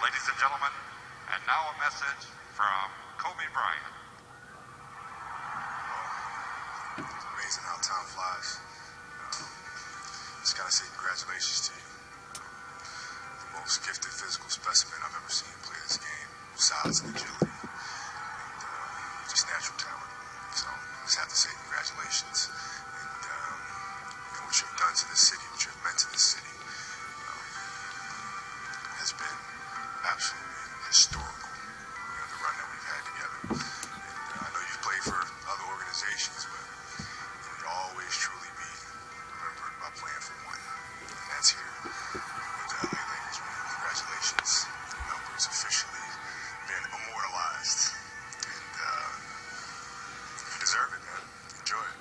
Ladies and gentlemen, and now a message from Kobe Bryant. It's amazing how time flies. Just gotta say congratulations to you. The most gifted physical specimen I've ever seen play this game. Size and agility. And just natural talent. So I just have to say congratulations. And what you've done to this city, what you've meant to this city, has been absolutely historical. The run that we've had together. And I know you've played for other organizations, but you'll always truly be remembered by playing for one. And that's here with the LA Lakers, man. Congratulations. The number's officially been immortalized. And you deserve it, man. Enjoy it.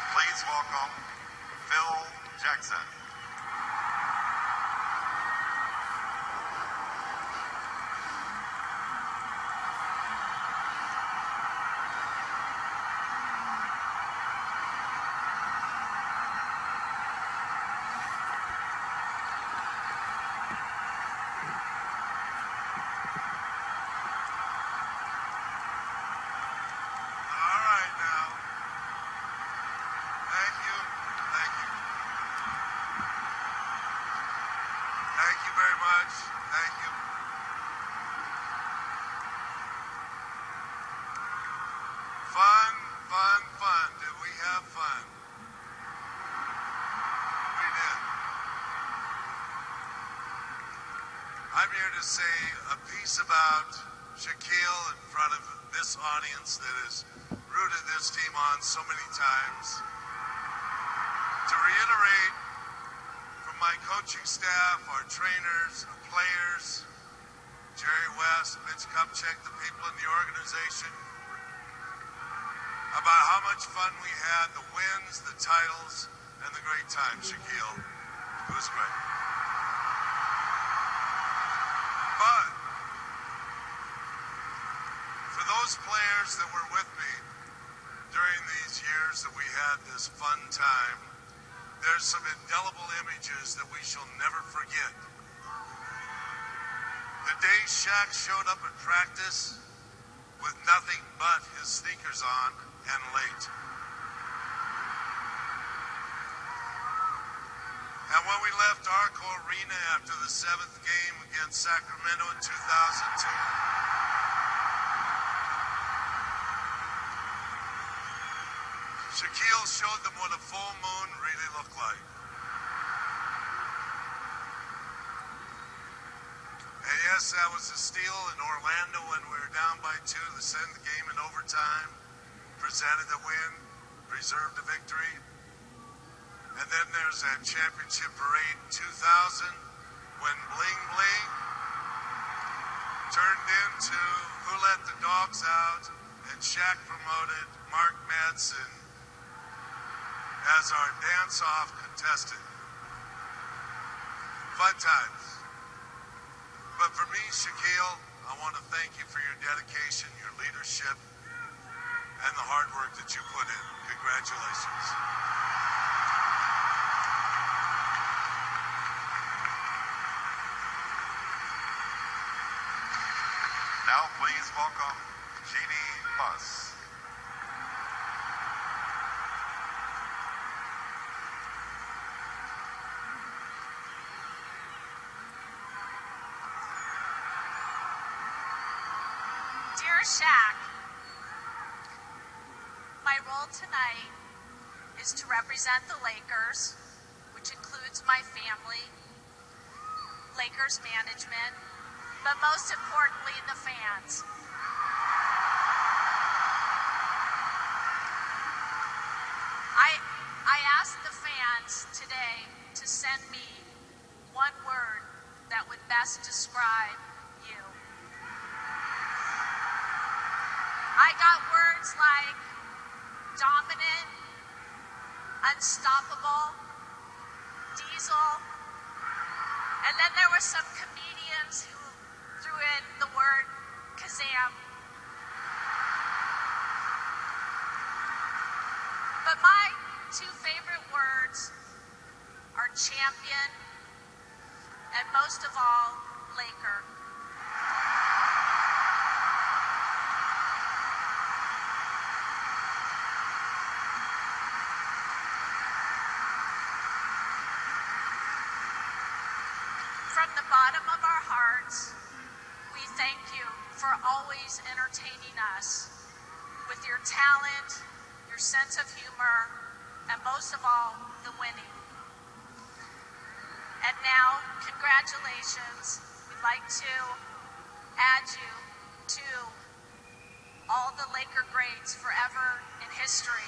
Please welcome Phil Jackson. Thank you very much. Thank you. Fun, fun, fun. Did we have fun? We did. I'm here to say a piece about Shaquille in front of this audience that has rooted this team on so many times. To reiterate, my coaching staff, our trainers, our players, Jerry West, Mitch Kupchak, the people in the organization, about how much fun we had, the wins, the titles, and the great time, Shaquille. It was great. But for those players that were with me during these years that we had this fun time, there's some indelible images that we shall never forget. The day Shaq showed up at practice with nothing but his sneakers on and late. And when we left Arco Arena after the 7th game against Sacramento in 2002, Shaquille showed them what a full moon really looked like. And yes, that was a steal in Orlando when we were down by 2 to send the game in overtime, presented the win, preserved the victory. And then there's that championship parade in 2000 when Bling Bling turned into Who Let the Dogs Out, and Shaq promoted Mark Madsen as our dance-off contestant. Fun times. But for me, Shaquille, I want to thank you for your dedication, your leadership, and the hard work that you put in. Congratulations. Now please welcome Jeannie Buss. Dear Shaq, my role tonight is to represent the Lakers, which includes my family, Lakers management, but most importantly, the fans. I asked the fans today to send me one word that would best describe you. I got words like dominant, unstoppable, diesel, and then there were some comedians who threw in the word Kazam. But two favorite words are champion and most of all, Laker. From the bottom of our hearts, we thank you for always entertaining us with your talent, your sense of humor, and most of all, the winning. And now, congratulations. We'd like to add you to all the Laker greats forever in history.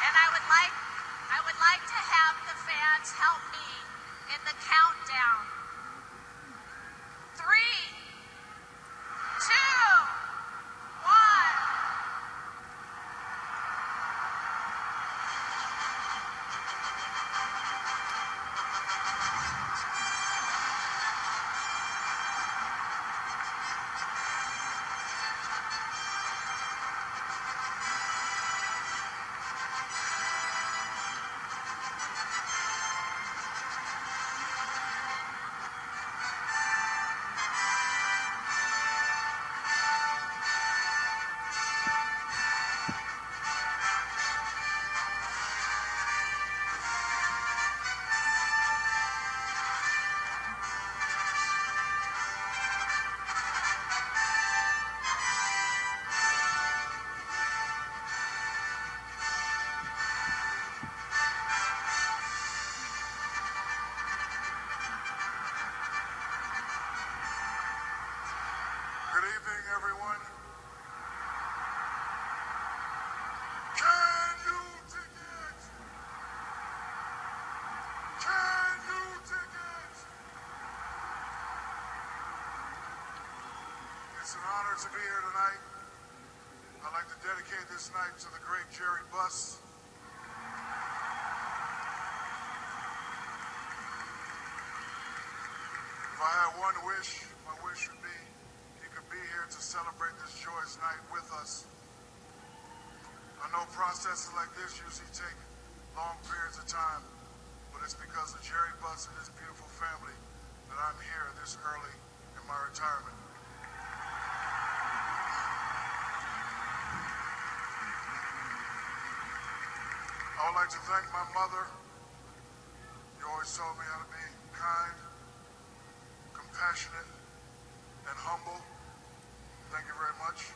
And I would like to have the fans help me in the countdown. 3, 2, 1. Good evening, everyone. Can you dig it? Can you dig it? It's an honor to be here tonight. I'd like to dedicate this night to the great Jerry Buss. If I had one wish, my wish would be he could be here to celebrate this joyous night with us. I know processes like this usually take long periods of time, but it's because of Jerry Buss and his beautiful family that I'm here this early in my retirement. I would like to thank my mother. You always told me how to be kind, compassionate, and humble. Thank you very much.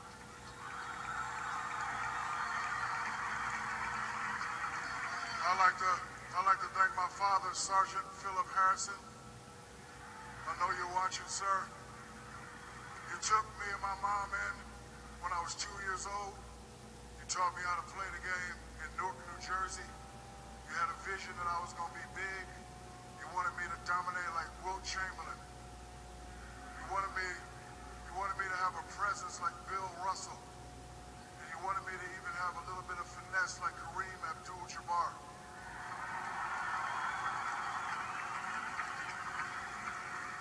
I'd like to thank my father, Sergeant Philip Harrison. I know you're watching, sir. You took me and my mom in when I was 2 years old. You taught me how to play the game in Newark, New Jersey. You had a vision that I was going to be big. You wanted me to dominate like Wilt Chamberlain. You wanted me to have a presence like Bill Russell. And you wanted me to even have a little bit of finesse like Kareem Abdul-Jabbar.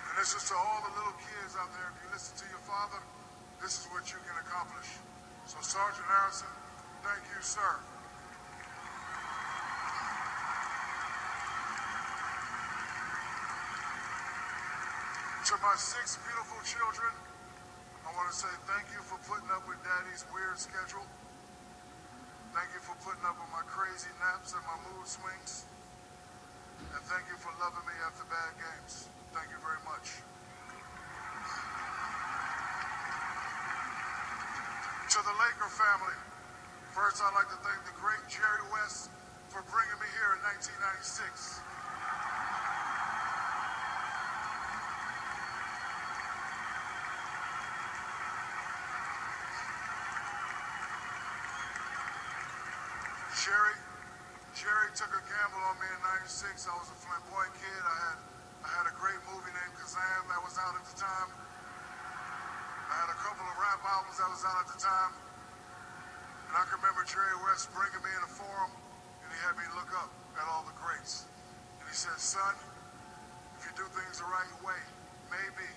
And this is to all the little kids out there. If you listen to your father, this is what you can accomplish. So Sergeant Harrison, thank you, sir. To my 6 beautiful children, I want to say thank you for putting up with Daddy's weird schedule. Thank you for putting up with my crazy naps and my mood swings. And thank you for loving me after bad games. Thank you very much. To the Laker family, first I'd like to thank the great Jerry West for bringing me here in 1996. Jerry took a gamble on me in '96. I was a flamboyant kid. I had a great movie named Kazam that was out at the time. I had a couple of rap albums that was out at the time. And I can remember Jerry West bringing me in a forum, and he had me look up at all the greats. And he said, son, if you do things the right way, maybe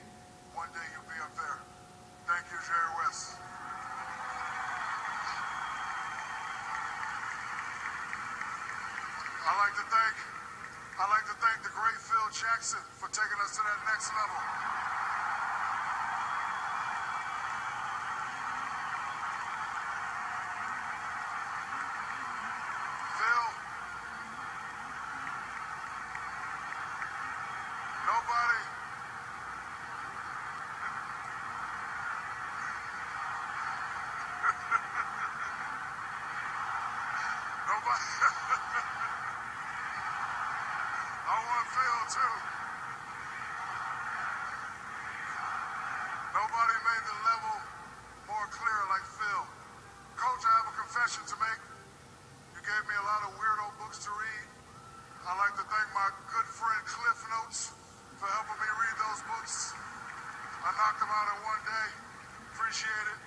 one day you'll be up there. Thank you, Jerry West. I'd like to thank the great Phil Jackson for taking us to that next level. Phil, nobody I want Phil too. Nobody made the level more clear like Phil. Coach, I have a confession to make. You gave me a lot of weirdo books to read. I'd like to thank my good friend Cliff Notes for helping me read those books. I knocked them out in one day. Appreciate it.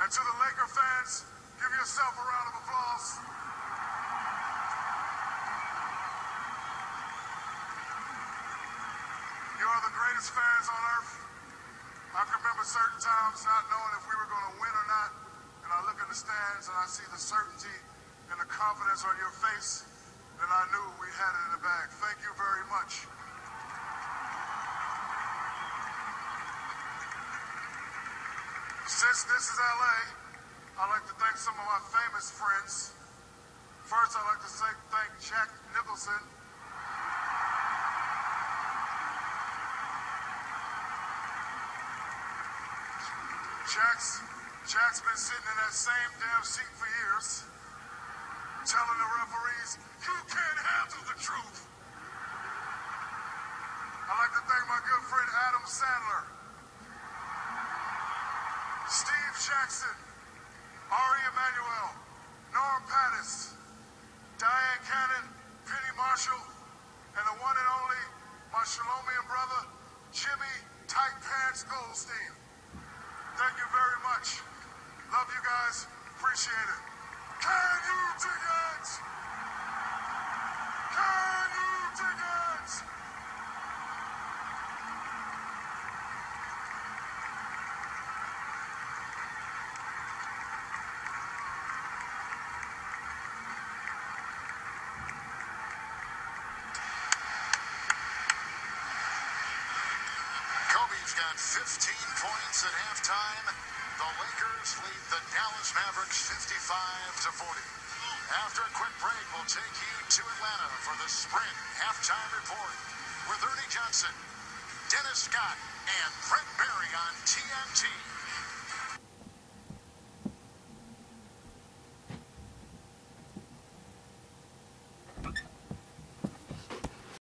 And to the Laker fans, give yourself a round of applause. You are the greatest fans on earth. I can remember certain times not knowing if we were going to win or not, and I look in the stands and I see the certainty and the confidence on your face, and I knew we had it in the bag. Thank you very much. Since this is LA, I'd like to thank some of my famous friends. First, I'd like to thank Shaq Nicholson. Shaq's been sitting in that same damn seat for years, telling the referees, you can't handle the truth. I'd like to thank my good friend Adam Sandler, Steve Jackson, Ari Emanuel, Norm Pattis, Diane Cannon, Penny Marshall, and the one and only, my Shalomian brother, Jimmy Tight Pants Goldstein. Thank you very much. Love you guys. Appreciate it. Can you dig it? Can you dig it? Kobe's got 15 points at halftime. The Lakers lead the Dallas Mavericks 55-40. After a quick break, we'll take you to Atlanta for the Sprint halftime report with Ernie Johnson, Dennis Scott, and Brett Berry on TNT.